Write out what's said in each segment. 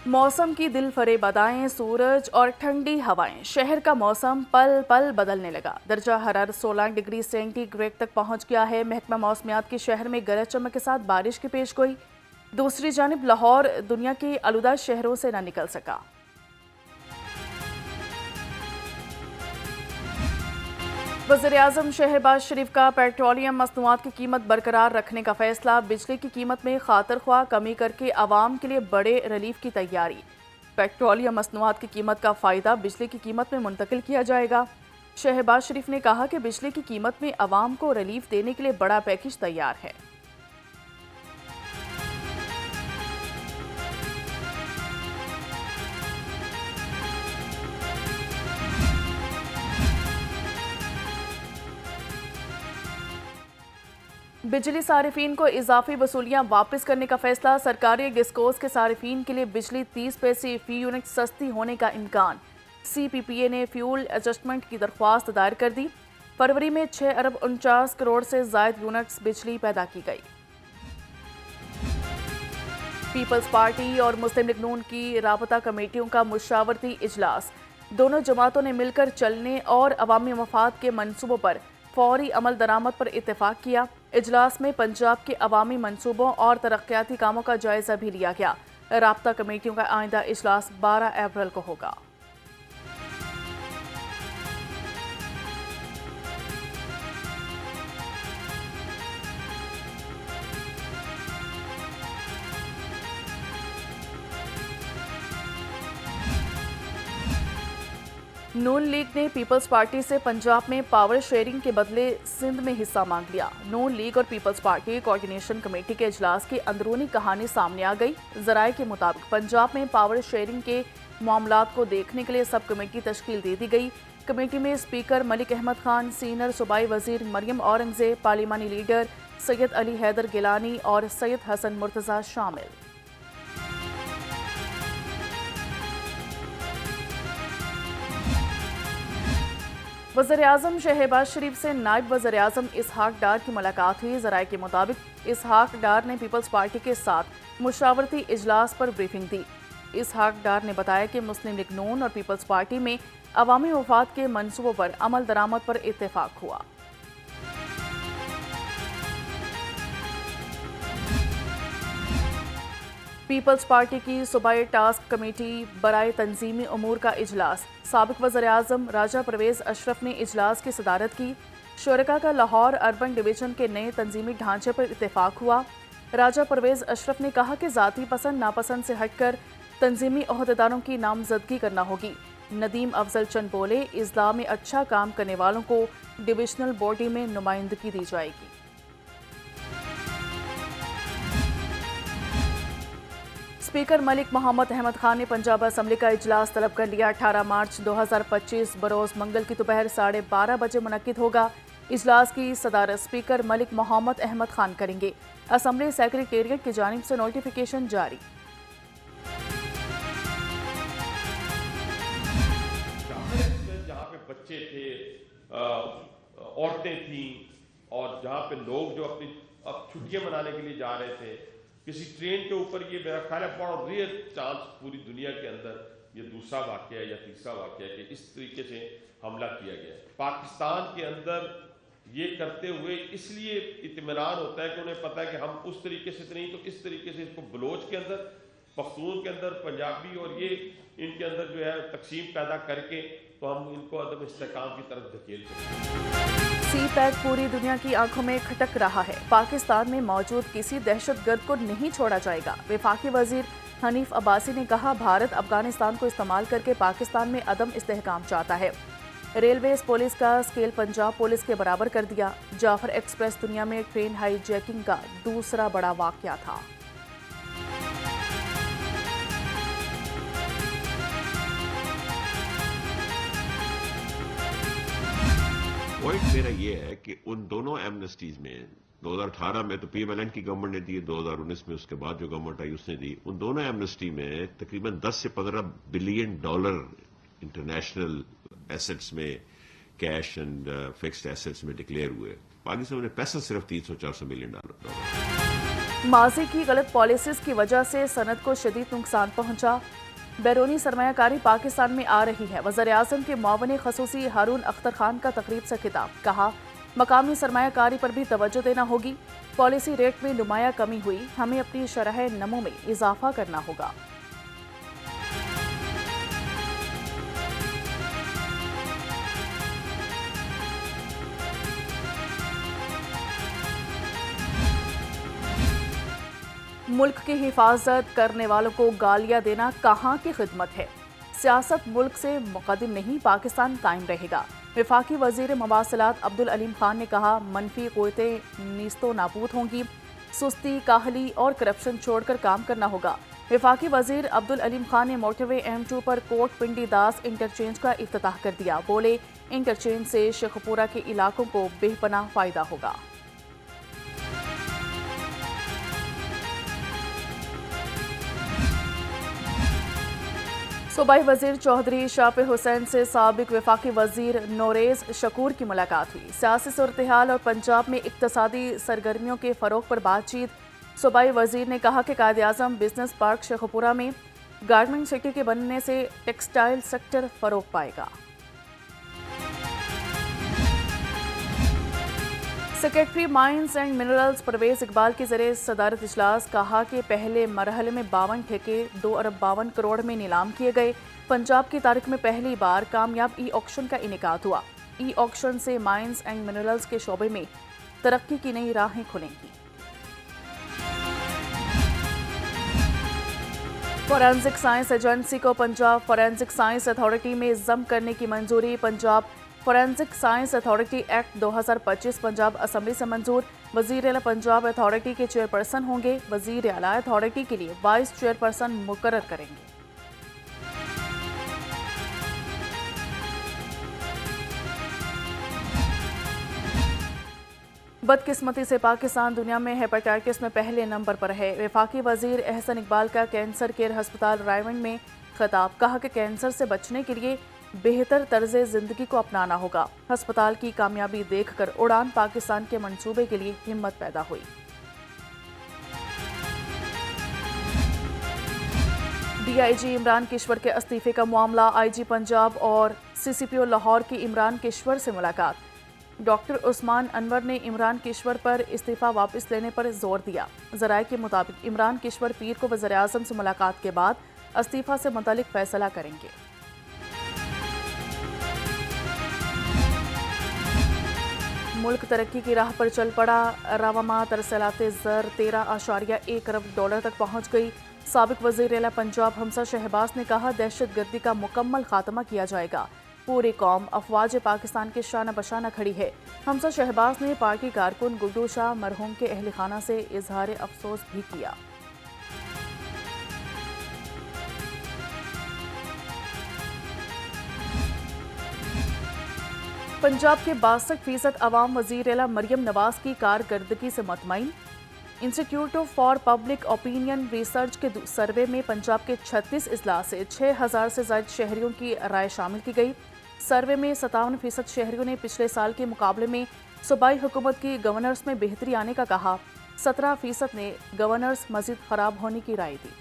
मौसम की दिल फरेब अदाएं, सूरज और ठंडी हवाएं, शहर का मौसम पल पल बदलने लगा। दर्जा हरारत 16 डिग्री सेंटीग्रेड तक पहुंच गया है। महकमा मौसमियात के शहर में गरज चमक के साथ बारिश की पेशगोई। दूसरी जानिब लाहौर दुनिया के आलूदा शहरों से न निकल सका। वज़ीर-ए-आज़म शहबाज शरीफ का पेट्रोलियम मसनूआत की कीमत बरकरार रखने का फैसला। बिजली की कीमत में खातर ख्वाह कमी करके आवाम के लिए बड़े रिलीफ की तैयारी। पेट्रोलियम मसनूआत की कीमत का फ़ायदा बिजली की कीमत में मुंतकिल किया जाएगा। शहबाज शरीफ ने कहा कि बिजली की कीमत में आवाम को रिलीफ देने के लिए बड़ा पैकेज तैयार है। बिजली सारिफीन को इजाफी वसूलियां वापस करने का फैसला। सरकारी गिस्कोस के सारिफीन के लिए बिजली 30 पैसे फी यूनिट सस्ती होने का इम्कान। CPPA ने फ्यूल एडजस्टमेंट की दरख्वास्त दायर कर दी। फरवरी में 6 अरब 49 करोड़ से जायद यूनिट्स बिजली पैदा की गई। पीपल्स पार्टी और मुस्लिम लीग नून की राबता कमेटियों का मुशावरती इजलास। दोनों जमातों ने मिलकर चलने और अवामी मफाद के मंसूबों पर फौरी अमल दरामद पर इत्तेफाक किया। इजलास में पंजाब के अवामी मंसूबों और तरक्याती कामों का जायजा भी लिया गया। राबता कमेटियों का आइंदा इजलास 12 अप्रैल को होगा। नून लीग ने पीपल्स पार्टी से पंजाब में पावर शेयरिंग के बदले सिंध में हिस्सा मांग लिया। नून लीग और पीपल्स पार्टी कोऑर्डिनेशन कमेटी के इजलास की अंदरूनी कहानी सामने आ गई। जराये के मुताबिक पंजाब में पावर शेयरिंग के मामलात को देखने के लिए सब कमेटी तश्कील दे दी गई। कमेटी में स्पीकर मलिक अहमद खान, सीनियर सूबाई वजीर मरियम औरंगजेब, पार्लिमानी लीडर सैयद अली हैदर गिलानी और सैयद हसन मुर्तजा शामिल। वज़ीर-ए-आज़म शहबाज शरीफ से नायब वज़ीर-ए-आज़म इसहाक डार की मुलाकात हुई। ज़राए के मुताबिक इसहाक डार ने पीपल्स पार्टी के साथ मुशावरती इजलास पर ब्रीफिंग दी। इसहाक डार ने बताया कि मुस्लिम लीग नून और पीपल्स पार्टी में अवामी मफाद के मंसूबों पर अमल दरामद पर इत्तेफाक हुआ। पीपल्स पार्टी की सूबाई टास्क कमेटी बराए तंजीमी अमूर का इजलास। साबिक वज़ीर-ए-आज़म राजा परवेज़ अशरफ ने इजलास की सदारत की। शुरका का लाहौर अर्बन डिवीजन के नए तंजीमी ढांचे पर इत्तेफाक हुआ। राजा परवेज़ अशरफ ने कहा कि ज़ाती पसंद नापसंद से हटकर तंजीमी ओहदेदारों की नामजदगी करना होगी। नदीम अफजल चंद बोले, इजला में अच्छा काम करने वालों को डिविजनल बॉडी में नुमाइंदगी दी जाएगी। स्पीकर मलिक मोहम्मद अहमद खान ने पंजाब असम्बली का इजलास तलब कर लिया। 18 मार्च 2025 बरोज़ मंगल की दोपहर 12:30 बजे मुनक्किद होगा। इजलास की सदारत स्पीकर मलिक मोहम्मद अहमद खान करेंगे। असम्बली सेक्रेटेरिएट की जानिब से नोटिफिकेशन जारी। जहाँ पे बच्चे थे, औरतें थीं और जहाँ पे लोग जो अपनी अब छुट्टियां मनाने के लिए जा रहे थे, किसी ट्रेन के ऊपर, ये मेरा ख्याल है बड़ा रेयर चांस पूरी दुनिया के अंदर ये दूसरा वाकया या तीसरा वाकया कि इस तरीके से हमला किया गया है। पाकिस्तान के अंदर ये करते हुए इसलिए इत्मीनान होता है कि उन्हें पता है कि हम उस तरीके से नहीं तो इस तरीके से इसको बलोच के अंदर, पख्तून के अंदर, पंजाबी और ये इनके अंदर जो है तकसीम पैदा करके तो हम इनको अदम इस्तेहकाम की तरफ धकेल सकते। CPAC पूरी दुनिया की आंखों में खटक रहा है। पाकिस्तान में मौजूद किसी दहशतगर्द को नहीं छोड़ा जाएगा। वफाकी वजीर हनीफ अब्बासी ने कहा, भारत अफगानिस्तान को इस्तेमाल करके पाकिस्तान में अदम इस्तेहकाम चाहता है। रेलवेज पुलिस का स्केल पंजाब पुलिस के बराबर कर दिया। जाफर एक्सप्रेस दुनिया में ट्रेन हाईजैकिंग का दूसरा बड़ा वाकया था। पॉइंट मेरा ये है कि उन दोनों एमनेस्टीज में 2018 में तो PMLN की गवर्नमेंट ने दी, 2019 में उसके बाद जो गवर्नमेंट आई उसने दी। उन दोनों एमनेस्टी में तकरीबन 10 से 15 बिलियन डॉलर इंटरनेशनल एसेट्स में, कैश एंड फिक्स्ड एसेट्स में डिक्लेयर हुए। पाकिस्तान ने पैसा सिर्फ 300-400 मिलियन डॉलर। माजी की गलत पॉलिसीज की वजह से सनत को शदीद नुकसान पहुंचा। बैरूनी सरमायाकारी पाकिस्तान में आ रही है। वज़ीर-ए-आज़म के मुआविन खसूसी हारून अख्तर खान का तकरीब से खिताब, कहा मकामी सरमायाकारी पर भी तवज्जो देना होगी। पॉलिसी रेट में नुमाया कमी हुई, हमें अपनी शरह नमो में इजाफा करना होगा। मुल्क की हिफाजत करने वालों को गालियां देना कहाँ की खिदमत है। सियासत मुल्क से मुक़द्दम नहीं, पाकिस्तान कायम रहेगा। वफाकी वज़ीर मवासिलात अब्दुल अलीम खान ने कहा मनफी क़ुव्वतें नीस्तो नाबूद होंगी, सुस्ती, काहली और करप्शन छोड़कर काम करना होगा। वफाकी वज़ीर अब्दुल अलीम खान ने मोटरवे M2 पर कोट पिंडी दास इंटरचेंज का इफ्तिताह कर दिया। बोले इंटरचेंज से शेखपुरा के इलाकों को बेपनाह फ़ायदा होगा। सूबाई वजीर चौधरी शाफी हुसैन से साबिक वफाकी वजीर नोरेज शकूर की मुलाकात हुई। सियासी सूरत-ए-हाल और पंजाब में इक्तसादी सरगर्मियों के फ़रोग पर बातचीत। सूबाई वजीर ने कहा कि कायद-ए-आज़म बिजनेस पार्क शेखपुरा में गारमेंट सिटी के बनने से टेक्सटाइल सेक्टर फ़रोग पाएगा। Secretary mines and minerals Pervez Iqbal के ज़रिए सदारत इजलास, कहा कि पहले मरहले में 52 ठेके 2 अरब 52 करोड़ में नीलाम किए गए। पंजाब की तारीख में पहली बार कामयाब ई ऑक्शन का इनेकाद हुआ। ई ऑक्शन से माइंस एंड मिनरल्स के शोबे में तरक्की की नई राहें खुलेंगी। फॉरेंसिक साइंस एजेंसी को पंजाब फॉरेंसिक साइंस अथॉरिटी में ज़म करने की मंजूरी। Punjab forensic science authority act 2025 Punjab assembly से मंजूर। वज़ीर आला पंजाब अथॉरिटी के चेयरपर्सन होंगे। वज़ीर आला अथॉरिटी के लिए वाइस चेयरपर्सन मुकर्रर करेंगे। बदकिस्मती से पाकिस्तान दुनिया में हेपेटाइटिस में पहले नंबर पर है। वफाकी वज़ीर एहसन इकबाल का कैंसर केयर अस्पताल रायवंड में खिताब, कहा कि कैंसर से बचने के लिए बेहतर तर्ज़े ज़िंदगी को अपनाना होगा। अस्पताल की कामयाबी देखकर उड़ान पाकिस्तान के मंसूबे के लिए हिम्मत पैदा हुई। DIG इमरान किश्वर के इस्तीफे का मामला, IG पंजाब और CCPO लाहौर की इमरान किश्वर से मुलाकात। डॉक्टर उस्मान अनवर ने इमरान किश्वर पर इस्तीफा वापस लेने पर जोर दिया। ज़राए के मुताबिक इमरान किश्वर पीर को वज़ीर-ए-आज़म से मुलाकात के बाद इस्तीफा से मुतालिक फैसला करेंगे। मुल्क तरक्की की राह पर चल पड़ा। रवामा तरसलात ज़र 13.1 अरब डॉलर तक पहुंच गई। साबिक वज़ीर आला पंजाब हमजा शहबाज ने कहा दहशत गर्दी का मुकम्मल खात्मा किया जाएगा। पूरी कौम अफवाज पाकिस्तान के शाना बशाना खड़ी है। हमजा शहबाज ने पार्टी कारकुन गुड्डू शाह मरहूम के अहल खाना से इजहार अफसोस भी किया। पंजाब के 62% अवाम वज़ीर आला मरियम नवाज की कारकर्दगी से मुतमईन। Institute for public opinion research के सर्वे में पंजाब के 36 अजला से 6000 से ज़ायद शहरियों की राय शामिल की गई। सर्वे में 57% शहरियों ने पिछले साल के मुकाबले में सूबाई हुकूमत की गवर्नेंस में बेहतरी आने का कहा। 17% ने गवर्नेंस मज़ीद ख़राब होने की राय दी।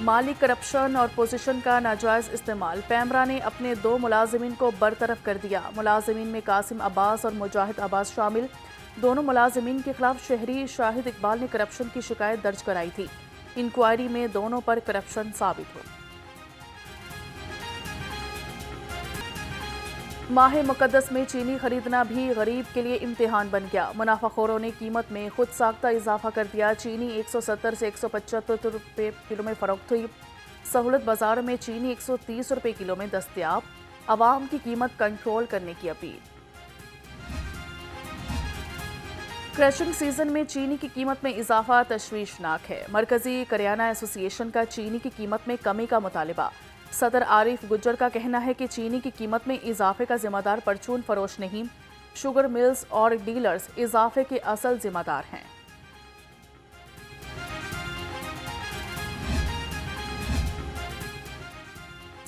माली करप्शन और पोजीशन का नाजायज़ इस्तेमाल, पैमरा ने अपने 2 मुलाजिमीन को बरतरफ कर दिया। मुलाजिमीन में कासिम अब्बास और मुजाहिद अब्बास शामिल। दोनों मुलाजिमीन के खिलाफ शहरी शाहिद इकबाल ने करप्शन की शिकायत दर्ज कराई थी। इंक्वायरी में दोनों पर करप्शन साबित हुई। माह मुकद्दस में चीनी खरीदना भी गरीब के लिए इम्तिहान बन गया। मुनाफाखोरों ने कीमत में खुद साख्ता इजाफा कर दिया। चीनी 170 से 175 रुपये किलो में फरोख्त हुई। सहूलत बाजार में चीनी 130 रुपये किलो में दस्तयाब। आवाम की कीमत कंट्रोल करने की अपील। क्रशिंग सीजन में चीनी की कीमत में इजाफा तशवीशनाक है। मरकजी करियाना एसोसिएशन का चीनी की कीमत में कमी का मुतालिबा। सदर आरिफ गुज्जर का कहना है कि चीनी की कीमत में इजाफे का जिम्मेदार परचून फरोश नहीं, शुगर मिल्स और डीलर्स इजाफे के असल जिम्मेदार हैं।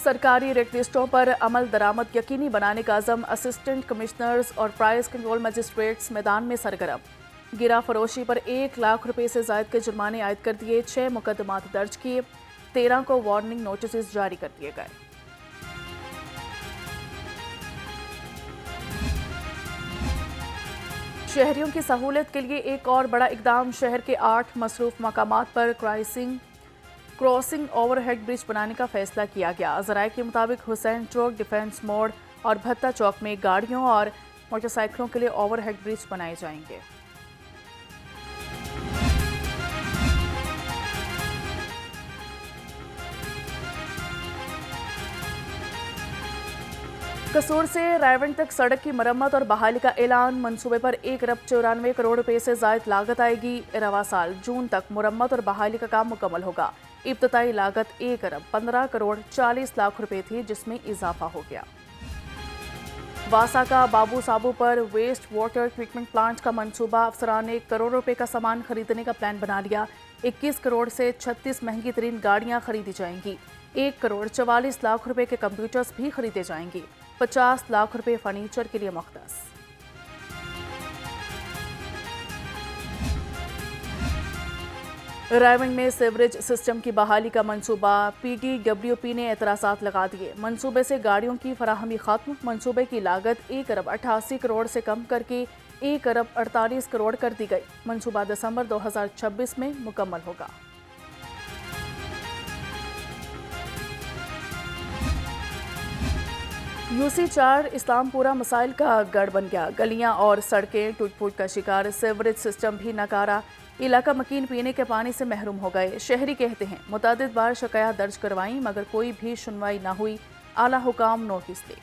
सरकारी रेट लिस्टों पर अमल दरामद यकीनी बनाने का अज़म, असिस्टेंट कमिश्नर्स और प्राइस कंट्रोल मजिस्ट्रेट्स मैदान में सरगर्म। गिरा फरोशी पर 1 लाख रुपए से ज़ायद के जुर्माने आयद कर दिए, 6 मुकदमात दर्ज किए, 13 को वार्निंग नोटिस जारी कर दिए गए। शहरियों की सहूलत के लिए एक और बड़ा इकदाम, शहर के 8 मसरूफ मकामात पर क्रॉसिंग ओवरहेड ब्रिज बनाने का फैसला किया गया। ज़राए के मुताबिक हुसैन चौक, डिफेंस मोड़ और भत्ता चौक में गाड़ियों और मोटरसाइकिलों के लिए ओवरहेड ब्रिज बनाए जाएंगे। कसूर से रायवंड तक सड़क की मरम्मत और बहाली का ऐलान, मंसूबे पर 1 अरब 94 करोड़ रुपए से ज़ायद लागत आएगी। रवा साल जून तक मुरम्मत और बहाली का काम मुकम्मल होगा। इब्तदाई लागत 1 अरब 15 करोड़ 40 लाख रुपए थी, जिसमें इजाफा हो गया। वासा का बाबू साबू पर वेस्ट वाटर ट्रीटमेंट प्लांट का मंसूबा, अफसरान ने 1 करोड़ रुपए का सामान खरीदने का प्लान बना लिया। 21 करोड़ से 36 महंगी तरीन गाड़ियां खरीदी जाएंगी। 1 करोड़ 44 लाख रुपए के कंप्यूटर्स भी खरीदे जाएंगे। 50 लाख रुपए फर्नीचर के लिए मुख्तस। रायवंड में सीवरेज सिस्टम की बहाली का मंसूबा, PTWP ने एतराज़ात लगा दिए। मंसूबे से गाड़ियों की फराहमी खत्म। मंसूबे की लागत 1 अरब 88 करोड़ से कम करके 1 अरब 48 करोड़ कर दी गई। मंसूबा दिसंबर 2026 में मुकम्मल होगा। UC4 इस्लामपुरा मसाइल का गढ़ बन गया। गलियां और सड़कें टूट फूट का शिकार, सीवरेज सिस्टम भी नकारा। इलाका मकीन पीने के पानी से महरूम हो गए। शहरी कहते हैं मुतादिद बार शिकायत दर्ज करवाई मगर कोई भी सुनवाई ना हुई। आला हुकाम नोटिस दे।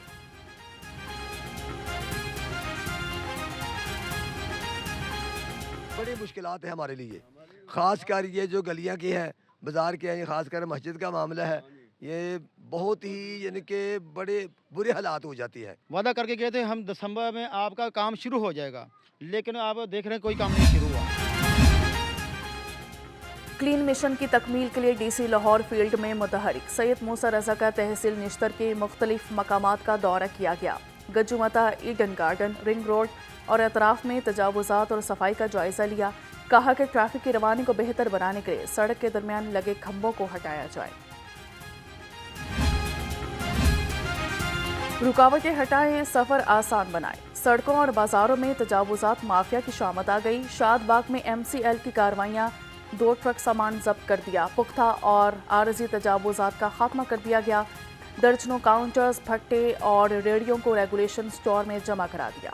बड़ी मुश्किलात है हमारे लिए, खास कर ये जो गलियां की हैं, बाजार के हैं, खास कर मस्जिद का मामला है, ये बहुत ही यानी कि बड़े बुरे हालात हो जाती है। वादा करके गए थे हम दिसंबर में आपका काम शुरू हो जाएगा, लेकिन आप देख रहे हैं कोई काम नहीं शुरू हुआ। क्लीन मिशन की तकमील के लिए DC लाहौर फील्ड में मुतहरिक। सैयद मूसा रजा का तहसील निश्तर के मुख्तलिफ मकामात का दौरा किया गया। गजुमता, ईडन गार्डन, रिंग रोड और अतराफ में तजावुजात और सफाई का जायजा लिया। कहा कि ट्रैफिक की रवानी को बेहतर बनाने के लिए सड़क के दरमियान लगे खंभों को हटाया जाए। रुकावटें हटाएं, सफर आसान बनाएं। सड़कों और बाजारों में तजावुजात माफिया की शामत आ गई। शादबाग में MCL की कार्रवाइयां, 2 ट्रक सामान जब्त कर दिया। पुख्ता और आरजी तजावुजात का खात्मा कर दिया गया। दर्जनों काउंटर्स, भट्टे और रेडियो को रेगुलेशन स्टोर में जमा करा दिया।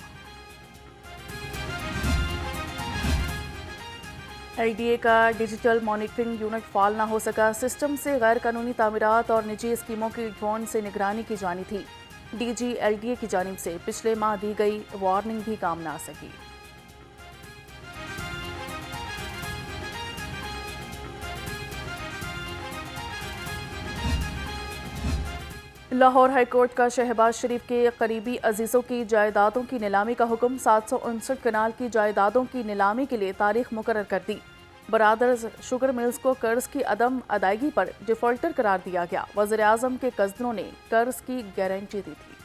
LDA का डिजिटल मॉनिटरिंग यूनिट फाल ना हो सका। सिस्टम से गैर कानूनी तामीरात और निजी स्कीमों की ड्रोन से निगरानी की जानी थी। DG LDA की जानिब से पिछले माह दी गई वार्निंग भी काम ना आ सकी। लाहौर हाईकोर्ट का शहबाज शरीफ के करीबी अजीज़ों की जायदादों की नीलामी का हुक्म। 759 कनाल की जायदादों की नीलामी के लिए तारीख मुकर्रर कर दी। ब्रादर्स शुगर मिल्स को कर्ज की अदम अदायगी पर डिफॉल्टर करार दिया गया। वज़ीर आज़म के कज़नों ने कर्ज की गारंटी दी थी।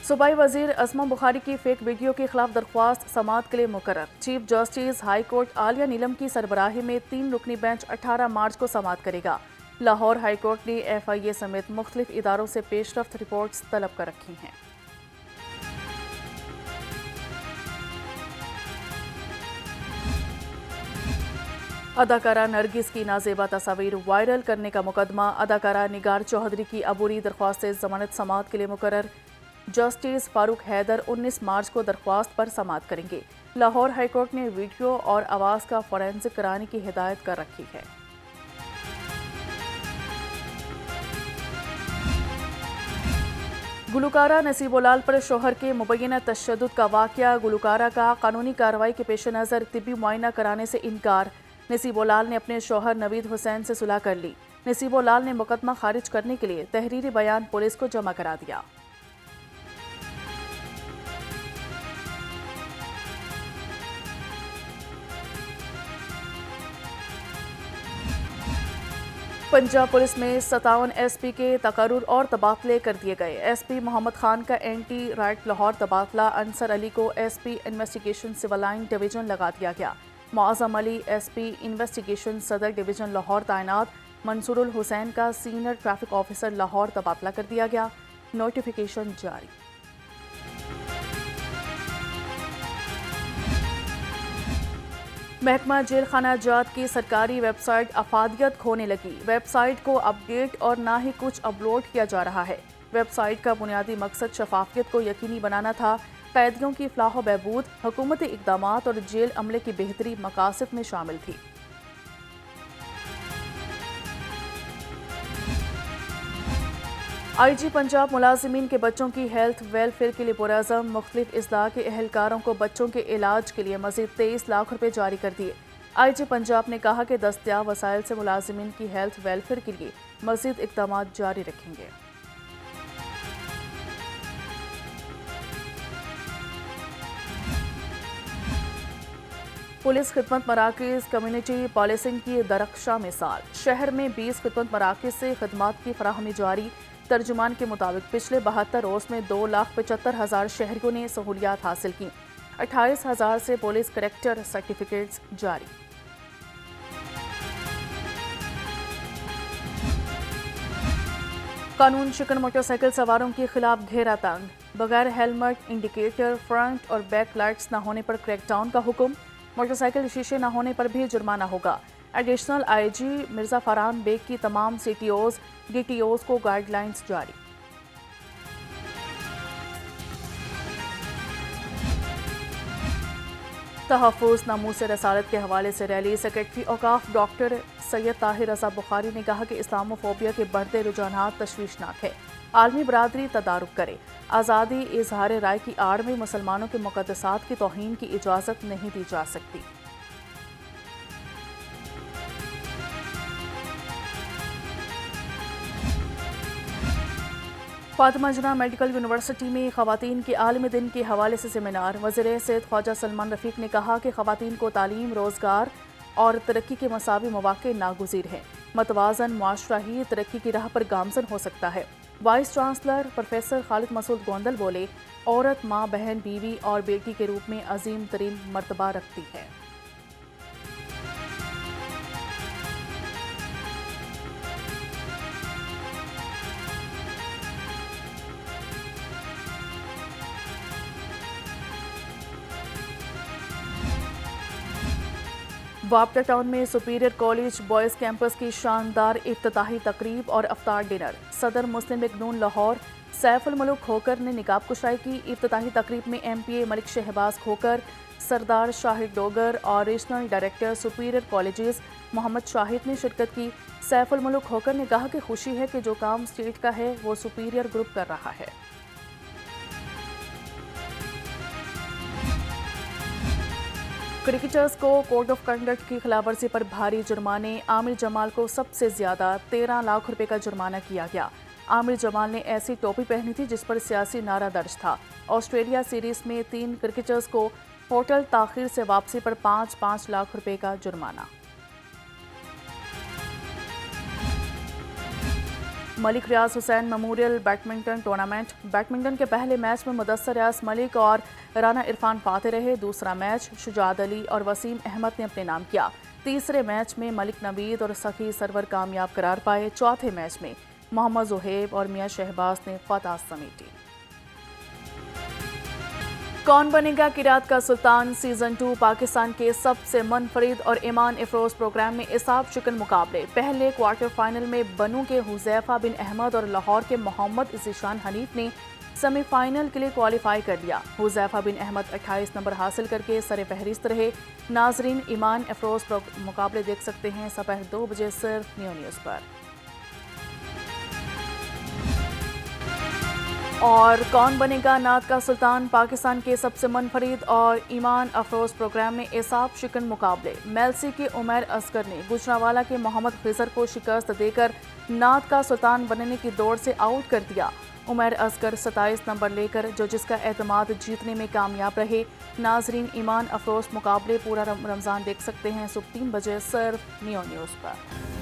सूबाई वजीर असमा बुखारी की फेक वीडियो के खिलाफ दरख्वास्त समाअत के लिए मुकर्रर। चीफ जस्टिस हाई कोर्ट आलिया नीलम की सरबराही में 3 रुकनी बेंच 18 मार्च को समाअत करेगा। लाहौर हाई कोर्ट ने FIA समेत मुख्तलिफ इदारों से पेशरफ्त रिपोर्ट्स तलब कर रखी हैं। अदाकारा नरगिस की नाजेबा तस्वीर वायरल करने का मुकदमा। अदाकारा निगार चौधरी की अबूरी दरख्वास्त जमानत समाअत के लिए मुकर्रर। जस्टिस फारूक हैदर 19 मार्च को दरख्वास्त पर समाअत करेंगे। लाहौर हाईकोर्ट ने वीडियो और आवाज़ का फोरेंसिक कराने की हिदायत कर रखी है। गुलकारा नसीबोलाल पर शोहर के मुबैना तशद्दुद का वाक़या। गुलकारा का कानूनी कार्रवाई के पेश नज़र तिब्बी मुआयना कराने से इनकार। नसीबोलाल ने अपने शोहर नवीद हुसैन से सुलह कर ली। नसीबोलाल ने मुकदमा खारिज करने के लिए तहरीरी बयान पुलिस को जमा करा दिया। पंजाब पुलिस में 57 एसपी के तकर्रुर और तबादले कर दिए गए। एसपी मोहम्मद खान का एंटी राइट लाहौर तबादला, अंसर अली को SP investigation civil line division लगा दिया गया। Muazzam Ali SP investigation Saddar division Lahore तैनात, मंसूरुल हुसैन का सीनियर ट्रैफिक ऑफिसर लाहौर तबादला कर दिया गया। नोटिफिकेशन जारी। महकमा जेल खाना जात की सरकारी वेबसाइट अफादियत खोने लगी। वेबसाइट को अपडेट और ना ही कुछ अपलोड किया जा रहा है। वेबसाइट का बुनियादी मकसद शफाफियत को यकीनी बनाना था। कैदियों की फलाह व बहबूद, हुकूमती इक़दामात और जेल अमले की बेहतरी मकासद में शामिल थी। IG पंजाब मुलाजिमीन के बच्चों की हेल्थ वेलफेयर के लिए पुरज़म मुख्तलिफ इज़लाह के एहलकारों को बच्चों के इलाज के लिए मज़ीद 23 लाख रुपए जारी कर दिए। IG पंजाब ने कहा कि दस्तयाब वसाइल से मुलाजिमीन की हेल्थ वेलफेयर के लिए मज़ीद इक़दाम जारी रखेंगे। पुलिस खिदमत मराकज़ कम्युनिटी पॉलिसिंग की दरख्शा मिसाल। शहर में 20 खिदमत मराकज़ से खदमात की फराहमी जारी। तर्जुमान के मुताबिक पिछले 72 रोज़ में 2,75,000 शहरियों ने सहूलियात हासिल की। 28,000 से पुलिस करेक्टर सर्टिफिकेट्स जारी। कानून शिकन मोटरसाइकिल सवारों के खिलाफ घेरा तंग। बगैर हेलमेट, इंडिकेटर, फ्रंट और बैक लाइट्स न होने पर क्रैकडाउन का हुक्म। मोटरसाइकिल शीशे न होने पर भी जुर्माना होगा। एडिशनल IG मिर्जा फरहान बेग की तमाम CTOs, DTOs को गाइडलाइंस जारी। तहफ़्फ़ुज़ नामूस रसालत के हवाले से रैली। सेक्रेटरी औकाफ डॉक्टर सैयद ताहिर रज़ा बुखारी ने कहा कि इस्लामोफोबिया के बढ़ते रुझानात तशवीशनाक है। आलमी बरादरी तदारुक करे। आज़ादी इजहार राय की आड़ में मुसलमानों के मुक़द्दसात की तौहीन की इजाज़त नहीं दी जा सकती। फातिमा जना मेडिकल यूनिवर्सिटी में ख़वातीन के आलमी दिन के हवाले से सेमिनार। वज़ीर सैयद ख्वाजा सलमान रफ़ीक ने कहा कि ख़वातीन को तालीम, रोज़गार और तरक्की के मसावी मौक़े नागुज़ीर हैं। मतवाज़न मुआशरा ही तरक्की की राह पर गामज़न हो सकता है। Vice chancellor professor Khalid Masood Gondal बोले, औरत माँ, बहन, बीवी और बेटी के रूप में अजीम तरीन मर्तबा रखती है। वापटा टाउन में सुपीरियर कॉलेज बॉयज़ कैंपस की शानदार इफ्तिताही तकरीब और अफ्तार डिनर। सदर मुस्लिम लीग नून लाहौर सैफुल मलूक खोकर ने निकाब कुशाई की। इफ्तिताही तकरीब में MPA मलिक शहबाज खोकर, सरदार शाहिद डोगर और regional director superior colleges Muhammad Shahid ने शिरकत की। सैफुल मलूक खोकर ने कहा कि खुशी है कि जो काम स्टेट का है वो सुपीरियर ग्रुप कर रहा है। क्रिकेटर्स को कोड ऑफ कंडक्ट की खिलाफवर्जी पर भारी जुर्माने। आमिर जमाल को सबसे ज्यादा 13 लाख रुपए का जुर्माना किया गया। आमिर जमाल ने ऐसी टोपी पहनी थी जिस पर सियासी नारा दर्ज था। ऑस्ट्रेलिया सीरीज में 3 क्रिकेटर्स को होटल ताखीर से वापसी पर 5-5 लाख रुपए का जुर्माना। Malik Riaz Hussain memorial badminton tournament. Badminton के पहले मैच में मुदस्सर रियाज मलिक और राना इरफान फाते रहे। दूसरा मैच शुजात अली और वसीम अहमद ने अपने नाम किया। तीसरे मैच में मलिक नवीद और सखी सरवर कामयाब करार पाए। चौथे मैच में मोहम्मद जुहैब और मियां शहबाज ने फतह समेटी। कौन बनेगा किरात का सुल्तान सीजन 2 पाकिस्तान के सबसे मुनफरिद और ईमान अफरोज प्रोग्राम में इसाब शिकन मुकाबले। पहले क्वार्टर फाइनल में बनू के हुजैफा बिन अहमद और लाहौर के मोहम्मद ज़ीशान हनीफ ने सेमीफाइनल के लिए क्वालिफाई कर लिया। हुजैफा बिन अहमद 28 नंबर हासिल करके सरे फहरिस्त रहे। नाजरीन ईमान अफरोज मुकाबले देख सकते हैं दोपहर 2 बजे सिर्फ न्यू न्यूज़ पर। और कौन बनेगा नात का सुल्तान पाकिस्तान के सबसे मुनफरिद और ईमान अफरोज प्रोग्राम में एसाब शिकन मुकाबले। मेलसी के उमैर असगर ने गुजरांवाला के मोहम्मद खिजर को शिकस्त देकर नात का सुल्तान बनने की दौड़ से आउट कर दिया। उमैर असगर 27 नंबर लेकर जजेस का एतमाद जीतने में कामयाब रहे। नाजरीन ईमान अफरोज मुकाबले पूरा रमज़ान देख सकते हैं सुबह 3 बजे सिर्फ न्यू न्यूज़ पर।